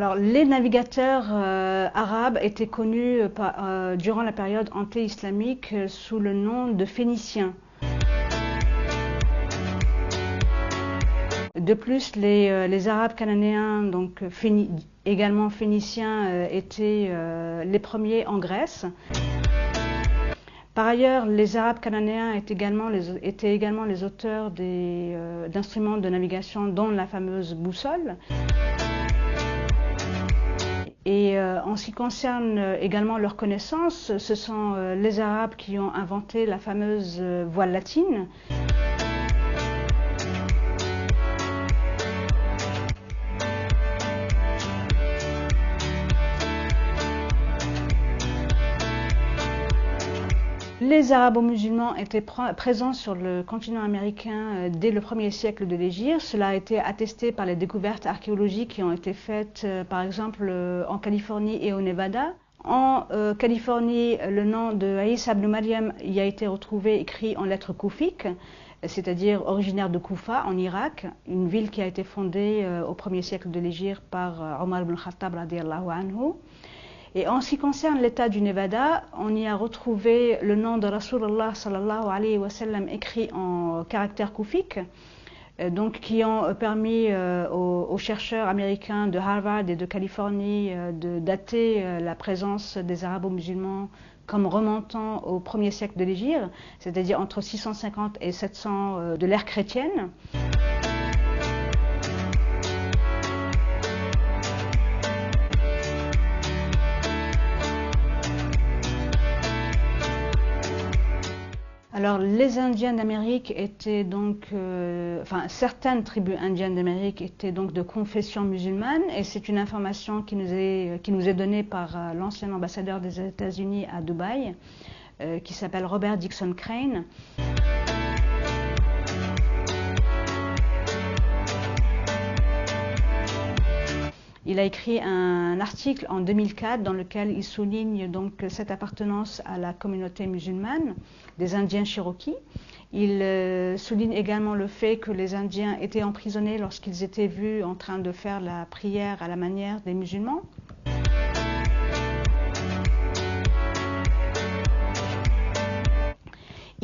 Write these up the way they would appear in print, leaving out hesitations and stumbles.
Alors, les navigateurs arabes étaient connus durant la période anté-islamique sous le nom de Phéniciens. De plus, les Arabes cananéens, donc également phéniciens, étaient les premiers en Grèce. Par ailleurs, les Arabes cananéens étaient également les auteurs d'instruments de navigation, dont la fameuse boussole. Et en ce qui concerne également leurs connaissances, ce sont les Arabes qui ont inventé la fameuse voile latine. Les arabo-musulmans étaient présents sur le continent américain dès le 1er siècle de l'Hégire. Cela a été attesté par les découvertes archéologiques qui ont été faites par exemple en Californie et au Nevada. En Californie, le nom de Isa ibn Maryam y a été retrouvé écrit en lettres koufiques, c'est-à-dire originaire de Koufa en Irak, une ville qui a été fondée au 1er siècle de l'Hégire par Omar ibn Khattab radiyallahu anhu. Et en ce qui concerne l'État du Nevada, on y a retrouvé le nom de Rasulullah sallallahu alayhi wa sallam écrit en caractères koufiques, donc qui ont permis aux chercheurs américains de Harvard et de Californie de dater la présence des arabo-musulmans comme remontant au 1er siècle de l'Hégire, c'est-à-dire entre 650 et 700 de l'ère chrétienne. Alors, les Indiens d'Amérique étaient donc, certaines tribus indiennes d'Amérique étaient donc de confession musulmane, et c'est une information qui nous est donnée par l'ancien ambassadeur des États-Unis à Dubaï, qui s'appelle Robert Dixon Crane. Il a écrit un article en 2004 dans lequel il souligne donc cette appartenance à la communauté musulmane des Indiens Cherokees. Il souligne également le fait que les Indiens étaient emprisonnés lorsqu'ils étaient vus en train de faire la prière à la manière des musulmans.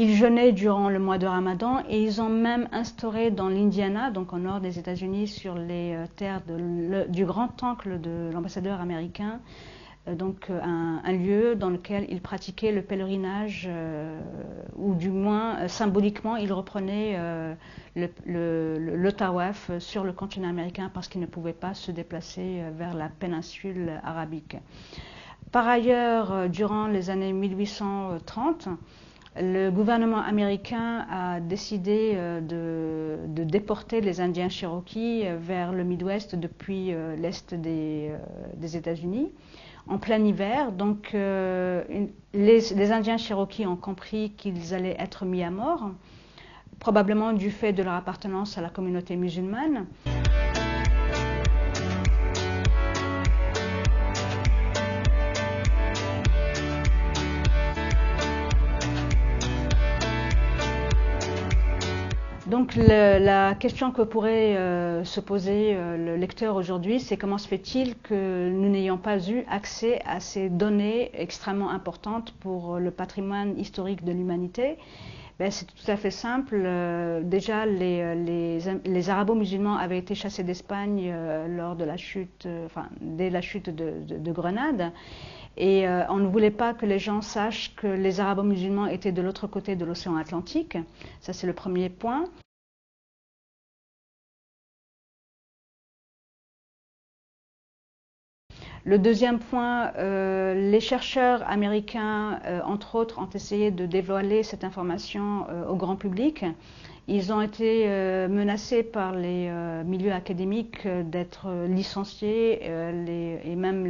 Ils jeûnaient durant le mois de Ramadan et ils ont même instauré dans l'Indiana, donc au nord des États-Unis, sur les terres du grand oncle de l'ambassadeur américain, donc un lieu dans lequel ils pratiquaient le pèlerinage, ou du moins symboliquement ils reprenaient le tawaf sur le continent américain parce qu'ils ne pouvaient pas se déplacer vers la péninsule arabique. Par ailleurs, durant les années 1830, le gouvernement américain a décidé de déporter les Indiens Cherokees vers le Midwest depuis l'est des États-Unis en plein hiver. Donc les Indiens Cherokees ont compris qu'ils allaient être mis à mort, probablement du fait de leur appartenance à la communauté musulmane. Donc la question que pourrait se poser le lecteur aujourd'hui, c'est comment se fait-il que nous n'ayons pas eu accès à ces données extrêmement importantes pour le patrimoine historique de l'humanité? C'est tout à fait simple. Déjà, les arabo-musulmans avaient été chassés d'Espagne lors de la chute, dès la chute de Grenade. Et on ne voulait pas que les gens sachent que les arabo-musulmans étaient de l'autre côté de l'océan Atlantique. Ça, c'est le premier point. Le deuxième point, les chercheurs américains, entre autres, ont essayé de dévoiler cette information au grand public. Ils ont été menacés par les milieux académiques d'être licenciés et même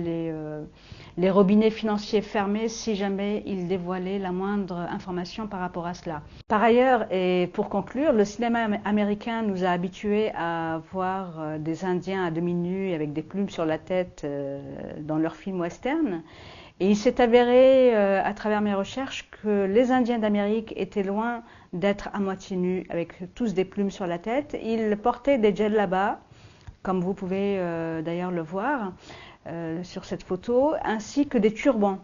les robinets financiers fermés si jamais ils dévoilaient la moindre information par rapport à cela. Par ailleurs, et pour conclure, le cinéma américain nous a habitués à voir des Indiens à demi nus avec des plumes sur la tête dans leurs films western. Et il s'est avéré, à travers mes recherches, que les Indiens d'Amérique étaient loin d'être à moitié nus, avec tous des plumes sur la tête. Ils portaient des djellabas, comme vous pouvez d'ailleurs le voir sur cette photo, ainsi que des turbans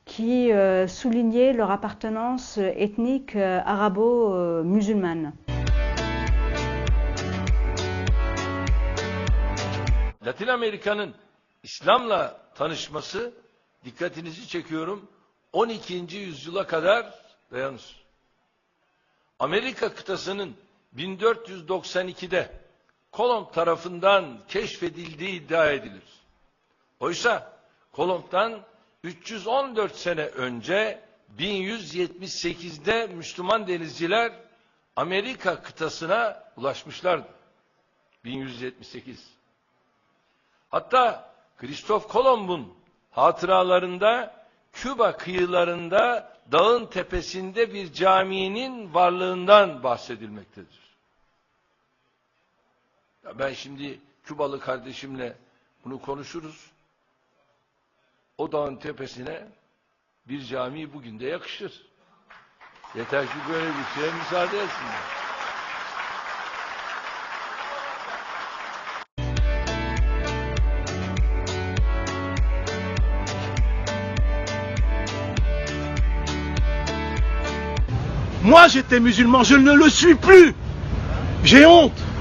qui soulignaient leur appartenance ethnique arabo-musulmane. Latin Amerika'nın İslam'la tanışması, dikkatinizi çekiyorum, 12. yüzyıla kadar dayanır. Amerika kıtasının 1492'de Kolomb tarafından keşfedildiği iddia edilir. Oysa Kolomb'dan 314 sene önce 1178'de Müslüman denizciler Amerika kıtasına ulaşmışlardı. 1178. Hatta Kristof Kolomb'un hatıralarında Küba kıyılarında dağın tepesinde bir caminin varlığından bahsedilmektedir. Ya ben şimdi Kübalı kardeşimle bunu konuşuruz. O dağın tepesine bir cami bugün de yakışır. Yeter ki böyle bir şeye müsaade etsinler. Moi, j'étais musulman, je ne le suis plus. J'ai honte.